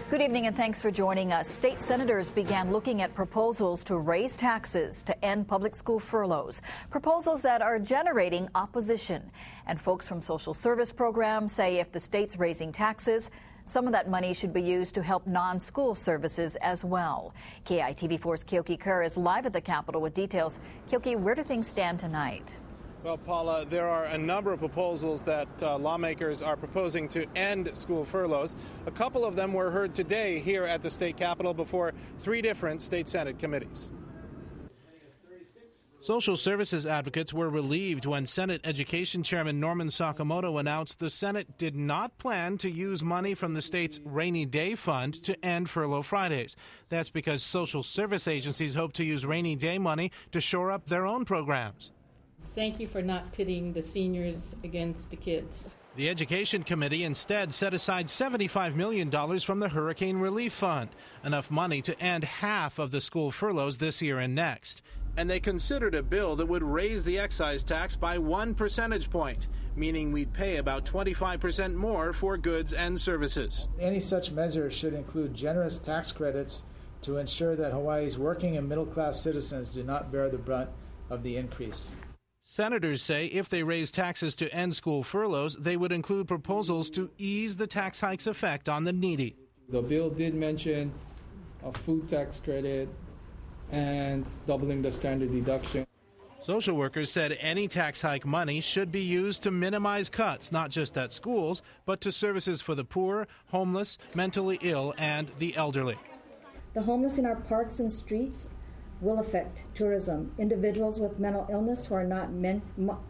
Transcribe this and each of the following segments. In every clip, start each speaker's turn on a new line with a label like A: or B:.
A: Good evening and thanks for joining us. State senators began looking at proposals to raise taxes to end public school furloughs, proposals that are generating opposition. And folks from social service programs say if the state's raising taxes, some of that money should be used to help non-school services as well. KITV4's Keoki KERR is live at the Capitol with details. Keoki, where do things stand tonight?
B: Well, Paula, there are a number of proposals that lawmakers are proposing to end school furloughs. A couple of them were heard today here at the state capitol before 3 different state Senate committees.
C: Social services advocates were relieved when Senate Education Chairman Norman Sakamoto announced the Senate did not plan to use money from the state's rainy day fund to end furlough Fridays. That's because social service agencies hope to use rainy day money to shore up their own programs.
D: Thank you for not pitting the seniors against the kids.
C: The Education Committee instead set aside $75 million from the Hurricane Relief Fund, enough money to end half of the school furloughs this year and next.
B: And they considered a bill that would raise the excise tax by 1 percentage point, meaning we'd pay about 25% more for goods and services.
E: Any such measure should include generous tax credits to ensure that Hawaii's working and middle-class citizens do not bear the brunt of the increase.
C: Senators say if they raise taxes to end school furloughs, they would include proposals to ease the tax hike's effect on the needy.
F: The bill did mention a food tax credit and doubling the standard deduction.
C: Social workers said any tax hike money should be used to minimize cuts, not just at schools, but to services for the poor, homeless, mentally ill, and the elderly.
G: The homeless in our parks and streets will affect tourism. Individuals with mental illness who are not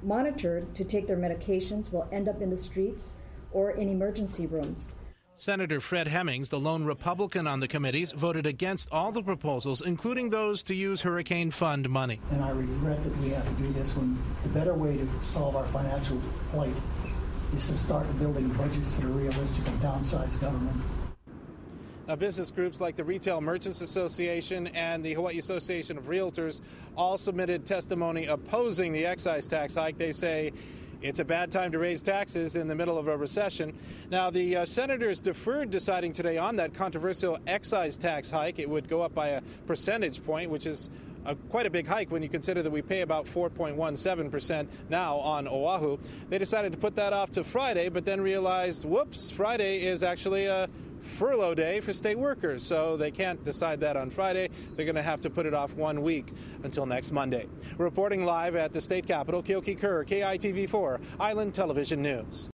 G: monitored to take their medications will end up in the streets or in emergency rooms.
C: Senator Fred Hemmings, the lone Republican on the committees, voted against all the proposals, including those to use hurricane fund money.
H: And I regret that we have to do this when the better way to solve our financial plight is to start building budgets that are realistic and downsize government.
B: Now, business groups like the Retail Merchants Association and the Hawaii Association of Realtors all submitted testimony opposing the excise tax hike. They say it's a bad time to raise taxes in the middle of a recession. Now, the senators deferred deciding today on that controversial excise tax hike. It would go up by a percentage point, which is quite a big hike when you consider that we pay about 4.17% now on Oahu. They decided to put that off to Friday, but then realized, whoops, Friday is actually a furlough day for state workers, so they can't decide that on Friday. They're going to have to put it off 1 week until next Monday. Reporting live at the state capitol, Keoki KERR, KITV4, Island Television News.